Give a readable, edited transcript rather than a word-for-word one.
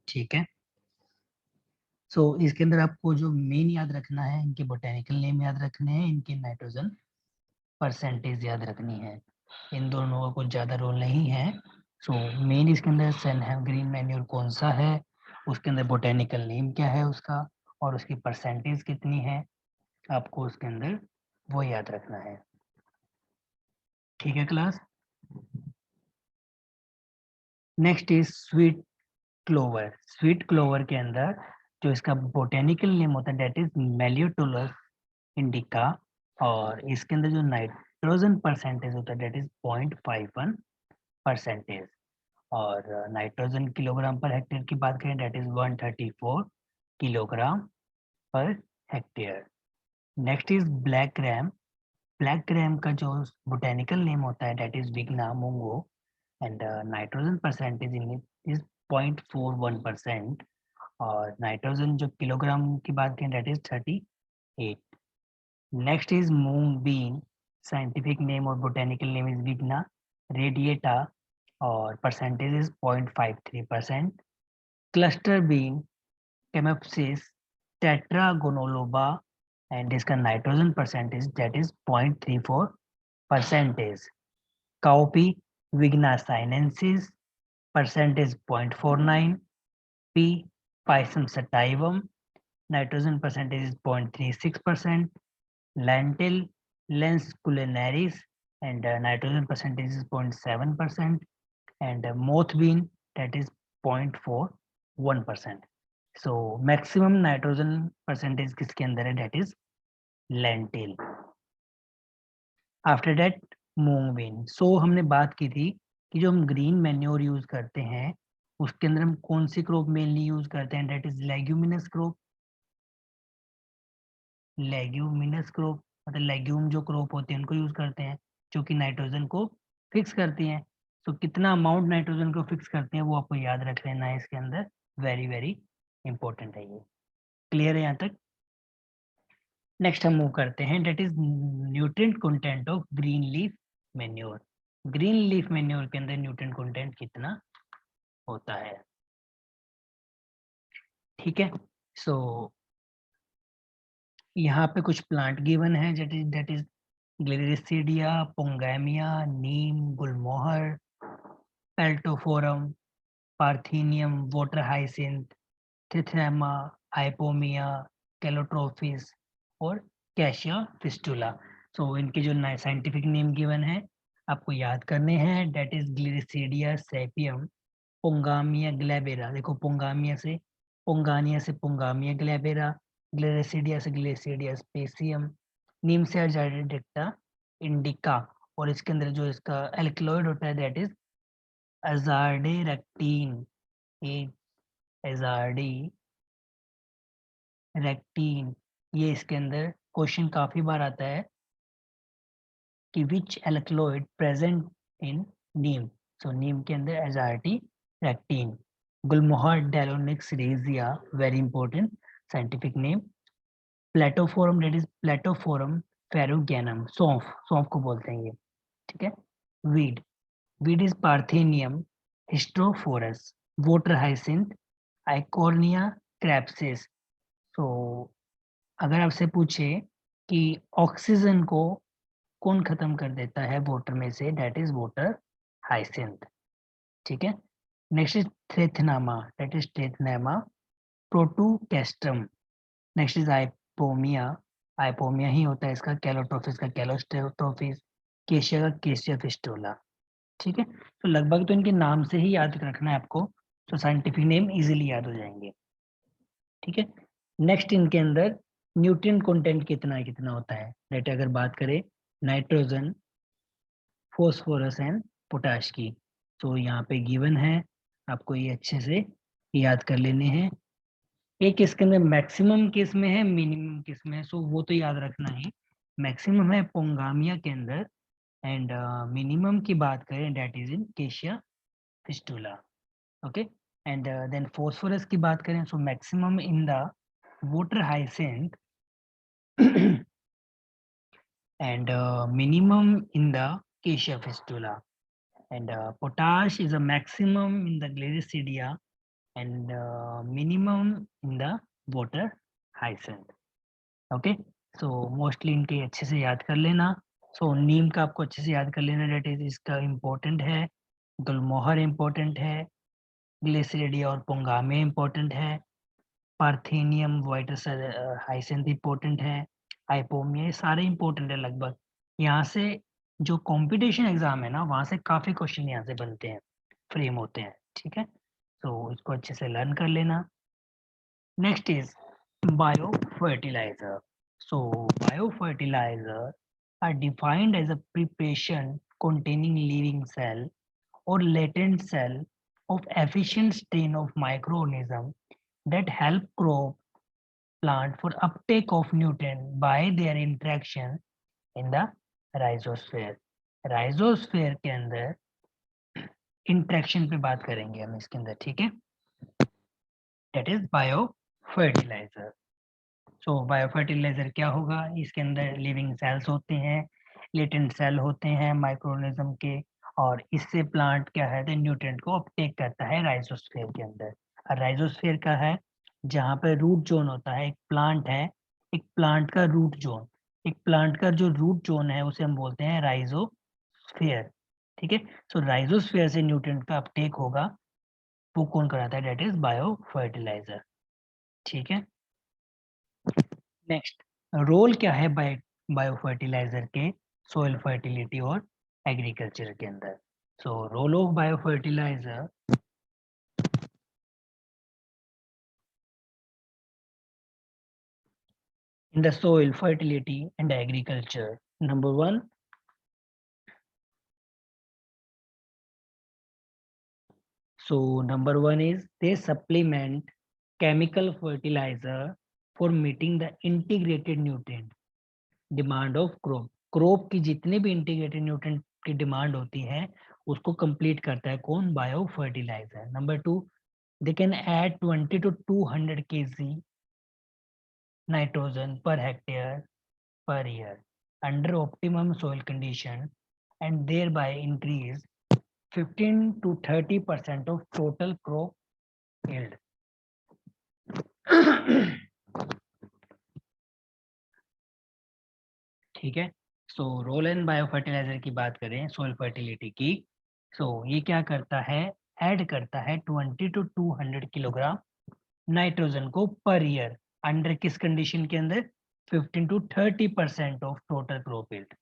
ठीक है। सो इसके अंदर आपको जो मेन याद रखना है, इनके बोटेनिकल नेम याद रखने हैं, इनके नाइट्रोजन परसेंटेज याद रखनी है। इन दोनों का कुछ ज़्यादा रोल नहीं है। सो मेन इसके अंदर सनहैम ग्रीन मैन्योर कौन सा है, उसके अंदर बोटेनिकल नेम क्या है उसका, और उसकी परसेंटेज कितनी है, आपको उसके अंदर वो याद रखना है। ठीक है class. Next is sweet clover. Sweet clover के अंदर जो इसका बोटेनिकल नेम होता है डेट इज मेलियोटोलस इंडिका, और इसके अंदर जो नाइट्रोजन परसेंटेज होता है डेट इज 0.51 परसेंटेज, और नाइट्रोजन किलोग्राम पर हेक्टेयर की बात करें that is 134 kilogram per hectare. Next is black gram. Black gram का जो बोटेनिकल नेम होता है that is Vigna mungo, and nitrogen percentage in is 0.41%, और नाइट्रोजन जो किलोग्राम की बात करें that is 38। Next is moong bean. Scientific name और botanical name is Vigna radiata, और percentage is 0.53%। Cluster bean केमेप्सिस टेट्रागोनोलोबा, and इसका nitrogen percentage that is 0.34 percentage. Cowpea Vigna sinensis, percentage 0.49। P Pisum sativum, nitrogen percentage is 0.36%. Lentil lens culinaris, and nitrogen percentage is 0.7%, and mothbean that is 0.41%. So maximum nitrogen percentage किसके अंदर है, that is lentil. After that moong bean. So हमने बात की थी कि जो हम ग्रीन मैन्योर यूज करते हैं उसके अंदर हम कौन सी क्रॉप मेनली यूज करते हैं, that is leguminous crop. Leguminous crop मतलब लेग्यूम जो क्रॉप होते हैं उनको यूज करते हैं, जो कि नाइट्रोजन को फिक्स करती हैं। तो कितना अमाउंट नाइट्रोजन को फिक्स करते हैं वो आपको याद रख लेना है इसके अंदर, वेरी वेरी इंपॉर्टेंट है ये। क्लियर है यहाँ तक। नेक्स्ट हम मूव करते हैं, that is nutrient content of green leaf manure. Green leaf manure के अंदर न्यूट्रिएंट कंटेंट कितना होता है। ठीक है। सो यहाँ पे कुछ प्लांट गिवन है, that is Gliricidia, Pongamia, neem, gulmohar, Peltophorum, Parthenium, water hyacinth, थिथेमा, हाइपोमिया, कैलोट्रोफिस और कैशिया फिस्टुला। सो इनके जो साइंटिफिक नेम गिवन है आपको याद करने हैं, डेट इज ग्लिरिसिडिया सेपियम, पोंगामिया ग्लैबेरा। देखो पोंगानिया से पोंगामिया ग्लैबेरा, ग्लिरिसिडिया से ग्लिरिसिडिया स्पेसियम, नीम से अर्जाडिक्टा इंडिका, और इसके अंदर जो इसका एल्कलॉइड होता है दैट इज अजार्डेरेक्टिन। एजार्डी रेक्टिन। ये इसके अंदर क्वेश्चन काफी बार आता है कि विच एल्कलॉइड प्रेजेंट इन नीम, सो नीम के अंदर एजार्टी रेक्टीन, gulmohar Delonix regia, very important scientific name, Peltophorum, that is Peltophorum ferrugineum, सौंफ, सौंफ को बोलते हैं ये, ठीक है। Weed, weed is Parthenium hysterophorus, water hyacinth, Eichhornia crassipes. तो अगर आपसे पूछे कि ऑक्सीजन को कौन खत्म कर देता है वाटर में से, दैट इज वाटर हाइसिंथ, ठीक है। नेक्स्ट इज थ्रेथनामा, दैट इज थ्रेथनामा प्रोटोकेस्ट्रम। नेक्स्ट इज आइपोमिया, आइपोमिया ही होता है इसका, कैलोट्रोफिस का कैलोस्ट्रोफिस, केशिया का केशिया फिस्टुला, ठीक है। तो लगभग तो इनके नाम से ही याद रखना है आपको, तो साइंटिफिक नेम इजीली याद हो जाएंगे, ठीक है। नेक्स्ट इनके अंदर न्यूट्रिएंट कंटेंट कितना कितना होता है, दैट अगर बात करें नाइट्रोजन, फॉस्फोरस एंड पोटाश की, तो यहाँ पे गिवन है, आपको ये अच्छे से याद कर लेने हैं। एक इसके अंदर मैक्सिमम किस में है, मिनिमम किस में है, सो वो तो याद रखना है। मैक्सिमम है पोंगामिया के अंदर, एंड मिनिमम की बात करें that is in Cassia fistula, okay. And then phosphorus की बात करें, so maximum in the water hyacinth and minimum in the Acacia fistula, and potash is a maximum in the Gliricidia and minimum in the water hyacinth, okay। so mostly इनके अच्छे से याद कर लेना। so नीम का आपको अच्छे से याद कर लेना, that is इसका important है, गुलमोहर important है, ग्लिसरीडिया और पोंगामे important है, पार्थेनियम वाइटस हाइसेंथ इंपॉर्टेंट है, हाइपोमिया, सारे इंपॉर्टेंट है लगभग। यहाँ से जो कंपटीशन एग्जाम है ना, वहां से काफी क्वेश्चन यहाँ से बनते हैं, फ्रेम होते हैं, ठीक है। तो इसको अच्छे से लर्न कर लेना। Next is bio fertiliser. So bio fertiliser are defined as a preparation containing living cell or latent cell of efficient strain of microorganism that help crop plant for uptake of nutrient by their interaction in the rhizosphere। rhizosphere के अंदर interaction पे बात करेंगे हम इसके अंदर, ठीक है। That is bio fertiliser. So bio fertiliser क्या होगा, इसके अंदर लिविंग सेल्स होते हैं, लेटेंट सेल होते हैं माइक्रोऑर्गेनिज्म के, और इससे प्लांट क्या है, न्यूट्रिएंट को अपटेक करता है राइजोस्फीयर के अंदर। और राइजोस्फीयर का है जहाँ पे रूट जोन होता है, एक प्लांट है, एक प्लांट का रूट जोन, एक प्लांट का जो रूट जोन है उसे हम बोलते हैं राइजोस्फीयर, ठीक है। सो राइजोस्फीयर से न्यूट्रिएंट का अपटेक होगा, वो कौन कराता है, दैट इज बायो फर्टिलाइजर, ठीक है। नेक्स्ट, रोल क्या है बायो फर्टिलाइजर के सोइल फर्टिलिटी और एग्रीकल्चर के अंदर। So role of bio fertiliser in the soil fertility and agriculture. Number one, number one is they supplement chemical fertilizer for meeting the integrated nutrient demand of crop। crop की जितने भी integrated nutrient की demand होती है उसको complete करता है कौन, bio fertiliser. Number two, they can add 20 to 200 kg nitrogen per hectare per year under optimum soil condition and thereby increase 15 to 30% of total crop yield। ठीक है। So role and bio fertiliser की बात करें soil fertility की, ये क्या करता है, ऐड करता है 20 to 200 किलोग्राम नाइट्रोजन को पर ईयर, अंडर किस कंडीशन के अंदर, 15 to 30% of total crop yield.